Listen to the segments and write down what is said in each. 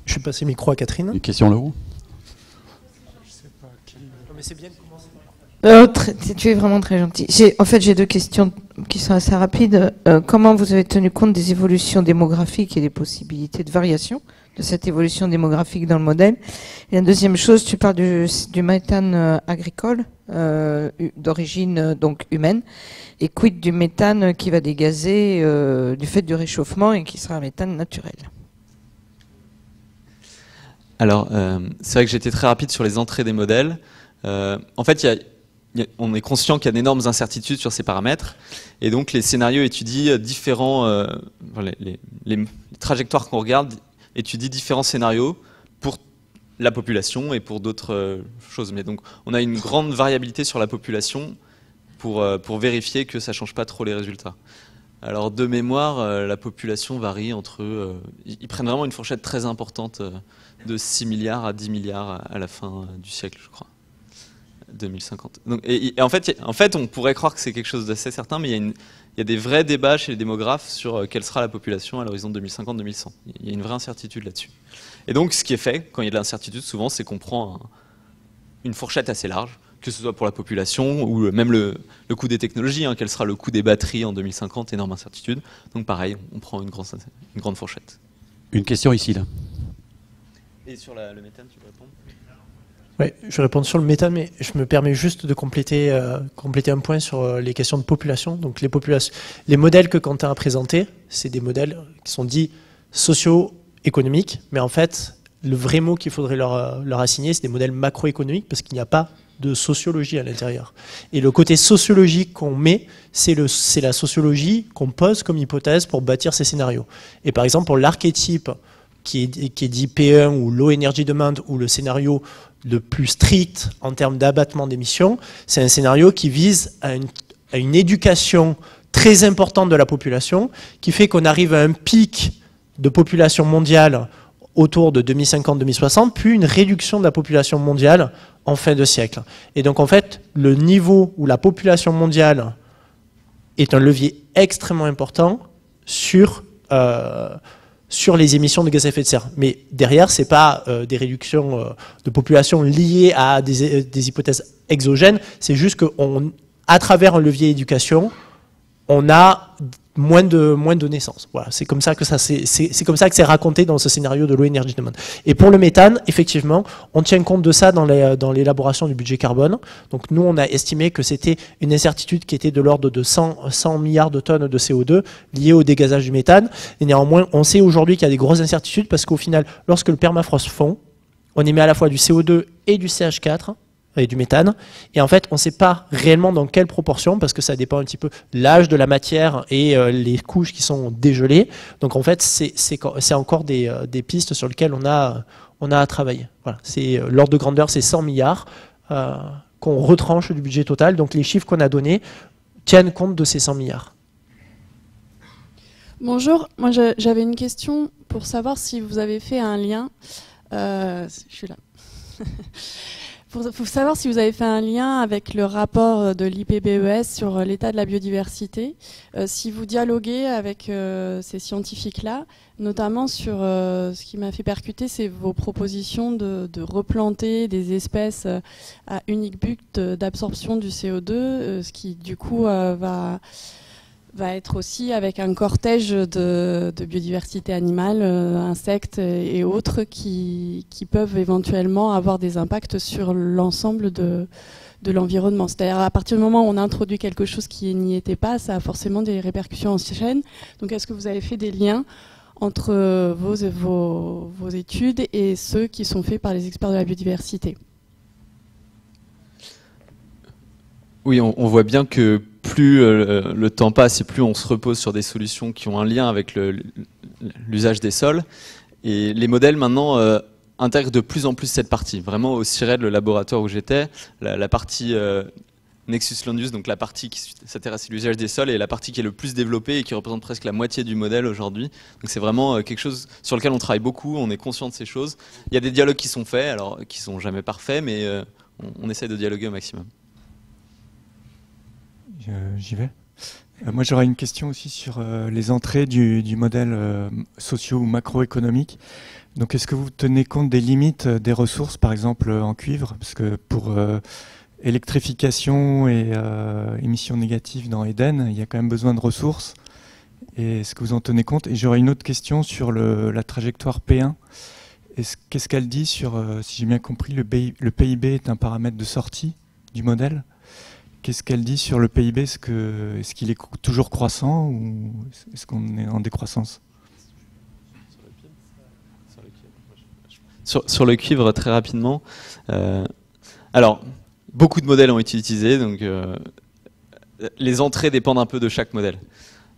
Je vais passer le micro à Catherine. Une question là-haut. Je sais pas qui... Non, mais c'est bien de commencer. Tu es vraiment très gentil. En fait, j'ai deux questions qui sont assez rapides. Comment vous avez tenu compte des évolutions démographiques et des possibilités de variation de cette évolution démographique dans le modèle? Et la deuxième chose, tu parles du méthane agricole d'origine donc humaine. Et quid du méthane qui va dégazer du fait du réchauffement et qui sera un méthane naturel? Alors, c'est vrai que j'étais très rapide sur les entrées des modèles. En fait, on est conscient qu'il y a d'énormes incertitudes sur ces paramètres. Et donc, les scénarios étudient différents... les trajectoires qu'on regarde étudient différents scénarios pour la population et pour d'autres choses. Mais donc, on a une grande variabilité sur la population pour vérifier que ça ne change pas trop les résultats. Alors, de mémoire, la population varie entre... ils prennent vraiment une fourchette très importante de 6 milliards à 10 milliards à la fin du siècle, je crois. 2050. Donc, et en fait, on pourrait croire que c'est quelque chose d'assez certain, mais il y a des vrais débats chez les démographes sur quelle sera la population à l'horizon 2050-2100. Il y a une vraie incertitude là-dessus. Et donc, ce qui est fait, quand il y a de l'incertitude, souvent, c'est qu'on prend une fourchette assez large, que ce soit pour la population ou même le coût des technologies, quel sera le coût des batteries en 2050, énorme incertitude. Donc pareil, on prend une grande fourchette. Une question ici, là. Et sur le méthane, tu peux répondre? Oui, je vais répondre sur le méthane, mais je me permets juste de compléter un point sur les questions de population. Donc les modèles que Quentin a présentés, c'est des modèles qui sont dits socio-économiques, mais en fait, le vrai mot qu'il faudrait leur assigner, c'est des modèles macroéconomiques, parce qu'il n'y a pas de sociologie à l'intérieur. Et le côté sociologique qu'on met, c'est la sociologie qu'on pose comme hypothèse pour bâtir ces scénarios. Et par exemple, pour l'archétype qui est dit P1 ou Low Energy Demand, ou le scénario le plus strict en termes d'abattement d'émissions, c'est un scénario qui vise à une éducation très importante de la population, qui fait qu'on arrive à un pic de population mondiale autour de 2050-2060, puis une réduction de la population mondiale en fin de siècle. Et donc en fait, le niveau où la population mondiale est un levier extrêmement important sur les émissions de gaz à effet de serre. Mais derrière, ce n'est pas des réductions de population liées à des hypothèses exogènes, c'est juste qu'à travers un levier éducation, on a moins de naissances. Voilà, c'est comme ça que c'est raconté dans ce scénario de Low Energy Demand. Et pour le méthane, effectivement, on tient compte de ça dans l'élaboration du budget carbone. Donc nous, on a estimé que c'était une incertitude qui était de l'ordre de 100 milliards de tonnes de CO2 liées au dégazage du méthane. Et néanmoins, on sait aujourd'hui qu'il y a des grosses incertitudes parce qu'au final, lorsque le permafrost fond, on émet à la fois du CO2 et du CH4, et du méthane, et en fait on ne sait pas réellement dans quelle proportion, parce que ça dépend un petit peu de l'âge de la matière et les couches qui sont dégelées. Donc en fait c'est encore des pistes sur lesquelles on a à travailler. Voilà. L'ordre de grandeur, c'est 100 milliards qu'on retranche du budget total, donc les chiffres qu'on a donnés tiennent compte de ces 100 milliards. Bonjour, moi j'avais une question pour savoir si vous avez fait un lien, je suis là. Pour savoir si vous avez fait un lien avec le rapport de l'IPBES sur l'état de la biodiversité, si vous dialoguez avec ces scientifiques-là, notamment sur ce qui m'a fait percuter, c'est vos propositions de replanter des espèces à unique but d'absorption du CO2, ce qui du coup va être aussi avec un cortège de biodiversité animale, insectes et autres qui peuvent éventuellement avoir des impacts sur l'ensemble de l'environnement. C'est-à-dire à partir du moment où on introduit quelque chose qui n'y était pas, ça a forcément des répercussions en chaîne. Donc est-ce que vous avez fait des liens entre vos études et ceux qui sont faits par les experts de la biodiversité? Oui, on voit bien que plus le temps passe et plus on se repose sur des solutions qui ont un lien avec l'usage des sols. Et les modèles maintenant intègrent de plus en plus cette partie. Vraiment au CIRED, le laboratoire où j'étais, la partie Nexus Land Use, donc la partie qui s'intéresse à l'usage des sols, est la partie qui est le plus développée et qui représente presque la moitié du modèle aujourd'hui. Donc c'est vraiment quelque chose sur lequel on travaille beaucoup, on est conscient de ces choses. Il y a des dialogues qui sont faits, alors qui sont jamais parfaits, mais on essaie de dialoguer au maximum. J'y vais. Moi, j'aurais une question aussi sur les entrées du modèle socio- ou macroéconomique. Donc, est-ce que vous tenez compte des limites des ressources, par exemple en cuivre? Parce que pour électrification et émissions négatives dans Eden, il y a quand même besoin de ressources. Et est-ce que vous en tenez compte? Et j'aurais une autre question sur la trajectoire P1. Qu'est-ce qu'elle dit sur, si j'ai bien compris, le PIB est un paramètre de sortie du modèle? Qu'est-ce qu'elle dit sur le PIB? Est-ce qu'il est toujours croissant ou est-ce qu'on est en décroissance? Sur le cuivre, très rapidement. Alors, beaucoup de modèles ont été utilisés, donc les entrées dépendent un peu de chaque modèle.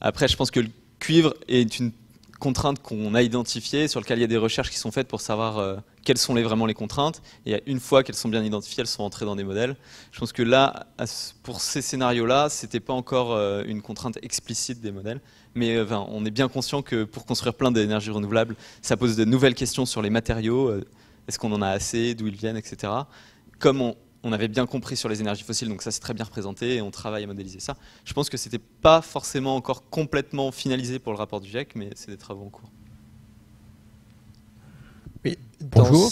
Après, je pense que le cuivre est une contrainte qu'on a identifiée, sur laquelle il y a des recherches qui sont faites pour savoir quelles sont vraiment les contraintes. Et une fois qu'elles sont bien identifiées, elles sont entrées dans des modèles. Je pense que là, pour ces scénarios-là, c'était pas encore une contrainte explicite des modèles. Mais on est bien conscient que pour construire plein d'énergies renouvelables, ça pose de nouvelles questions sur les matériaux. Est-ce qu'on en a assez, d'où ils viennent, etc. Comme on avait bien compris sur les énergies fossiles, donc ça c'est très bien représenté et on travaille à modéliser ça. Je pense que c'était pas forcément encore complètement finalisé pour le rapport du GIEC, mais c'est des travaux en cours. Oui, Bonjour.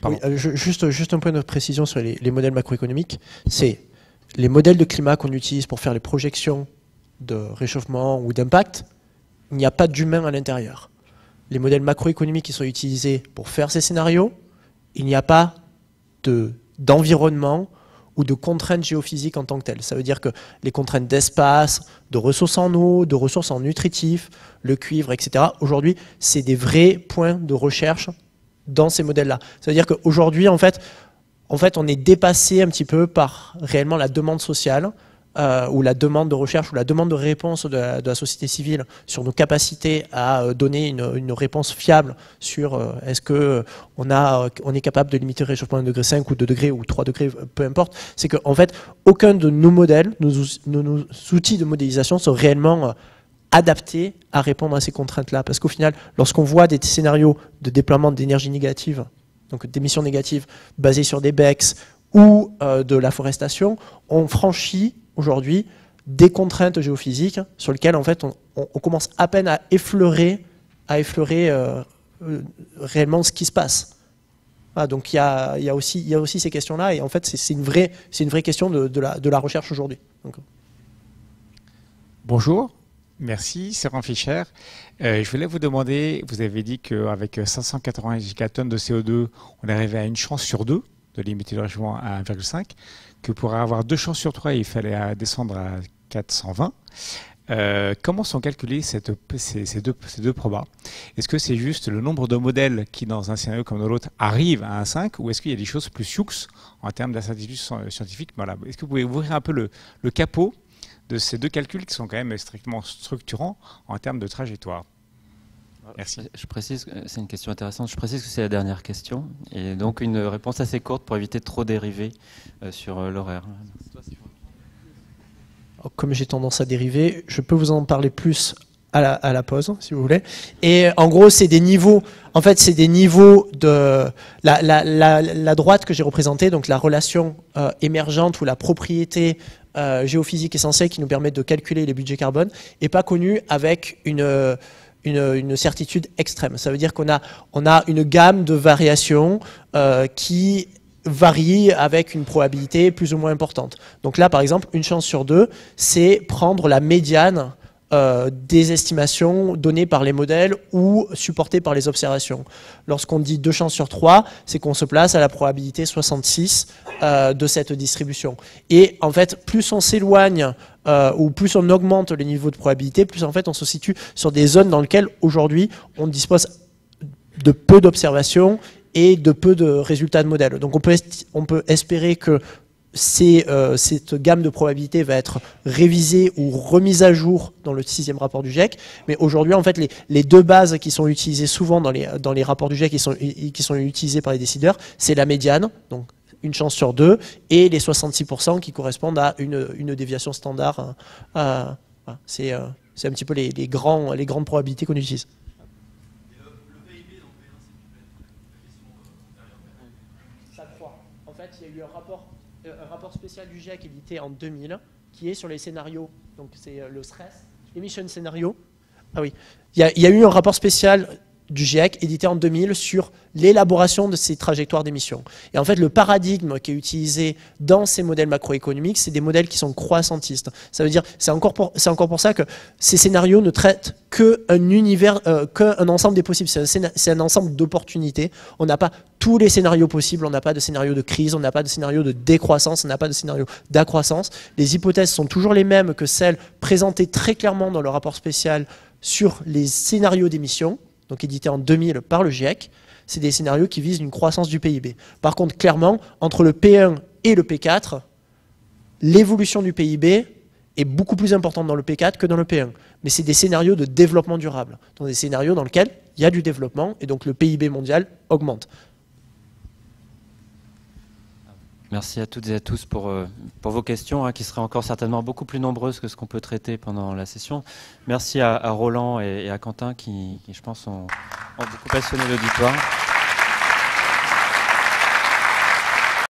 Oui, juste un point de précision sur les modèles macroéconomiques. C'est les modèles de climat qu'on utilise pour faire les projections de réchauffement ou d'impact. Il n'y a pas d'humain à l'intérieur. Les modèles macroéconomiques qui sont utilisés pour faire ces scénarios, il n'y a pas d'environnement ou de contraintes géophysiques en tant que telles. Ça veut dire que les contraintes d'espace, de ressources en eau, de ressources en nutritifs, le cuivre, etc., aujourd'hui, c'est des vrais points de recherche dans ces modèles-là. Ça veut dire qu'aujourd'hui, en fait, on est dépassé un petit peu par réellement la demande sociale, ou la demande de recherche, ou la demande de réponse de la société civile sur nos capacités à donner une réponse fiable sur est-ce qu'on est capable de limiter le réchauffement de 1,5 degré ou 2 degrés ou 3 degrés, peu importe. C'est qu'en fait, aucun de nos modèles, nos outils de modélisation sont réellement adaptés à répondre à ces contraintes-là. Parce qu'au final, lorsqu'on voit des scénarios de déploiement d'énergie négative, donc d'émissions négatives basées sur des BECS ou de la forestation, on franchit aujourd'hui des contraintes géophysiques sur lesquelles en fait on commence à peine à effleurer réellement ce qui se passe. Voilà, donc il y a aussi ces questions-là et en fait c'est une vraie question de la recherche aujourd'hui. Bonjour, merci, c'est Ron Fischer. Je voulais vous demander, vous avez dit qu'avec 580 gigatonnes de CO2, on est arrivé à une chance sur 2 de limiter le réchauffement à 1,5, que pour avoir 2 chances sur 3, il fallait descendre à 420. Comment sont calculés ces deux probas? Est-ce que c'est juste le nombre de modèles qui, dans un scénario comme dans l'autre, arrivent à un 5, ou est-ce qu'il y a des choses plus sioux en termes d'incertitude scientifique? Voilà. Est-ce que vous pouvez ouvrir un peu le capot de ces deux calculs qui sont quand même strictement structurants en termes de trajectoire? Merci. Je précise, c'est une question intéressante, je précise que c'est la dernière question, et donc une réponse assez courte pour éviter de trop dériver sur l'horaire. Comme j'ai tendance à dériver, je peux vous en parler plus à la pause, si vous voulez. Et en gros, c'est des niveaux. En fait, c'est des niveaux de la droite que j'ai représentée, donc la relation émergente ou la propriété géophysique essentielle qui nous permet de calculer les budgets carbone, n'est pas connue avec une certitude extrême. Ça veut dire qu'on a une gamme de variations qui varie avec une probabilité plus ou moins importante. Donc là, par exemple, une chance sur 2, c'est prendre la médiane des estimations données par les modèles ou supportées par les observations. Lorsqu'on dit 2 chances sur 3, c'est qu'on se place à la probabilité 66 de cette distribution. Et en fait, plus on s'éloigne ou plus on augmente les niveaux de probabilité, plus en fait on se situe sur des zones dans lesquelles aujourd'hui on dispose de peu d'observations et de peu de résultats de modèles. Donc on peut espérer que cette gamme de probabilités va être révisée ou remise à jour dans le 6e rapport du GIEC. Mais aujourd'hui, en fait, les deux bases qui sont utilisées souvent dans les rapports du GIEC qui sont utilisées par les décideurs, c'est la médiane, donc une chance sur 2, et les 66% qui correspondent à une déviation standard. C'est un petit peu les grandes probabilités qu'on utilise. Ça croît. En fait, il y a eu un rapport spécial du GIEC édité en 2000 qui est sur les scénarios donc c'est le stress, emission scénario. Ah oui, il y a eu un rapport spécial du GIEC édité en 2000 sur l'élaboration de ces trajectoires d'émissions. Et en fait, le paradigme qui est utilisé dans ces modèles macroéconomiques, c'est des modèles qui sont croissantistes. Ça veut dire, c'est encore pour ça que ces scénarios ne traitent qu'un univers, qu'un ensemble des possibles. C'est un ensemble d'opportunités. On n'a pas tous les scénarios possibles, on n'a pas de scénario de crise, on n'a pas de scénario de décroissance, on n'a pas de scénario d'accroissance. Les hypothèses sont toujours les mêmes que celles présentées très clairement dans le rapport spécial sur les scénarios d'émissions, donc édité en 2000 par le GIEC. C'est des scénarios qui visent une croissance du PIB. Par contre, clairement, entre le P1 et le P4, l'évolution du PIB est beaucoup plus importante dans le P4 que dans le P1. Mais c'est des scénarios de développement durable, donc des scénarios dans lesquels il y a du développement et donc le PIB mondial augmente. Merci à toutes et à tous pour vos questions, hein, qui seraient encore certainement beaucoup plus nombreuses que ce qu'on peut traiter pendant la session. Merci à Roland et à Quentin qui je pense, ont beaucoup passionné l'auditoire.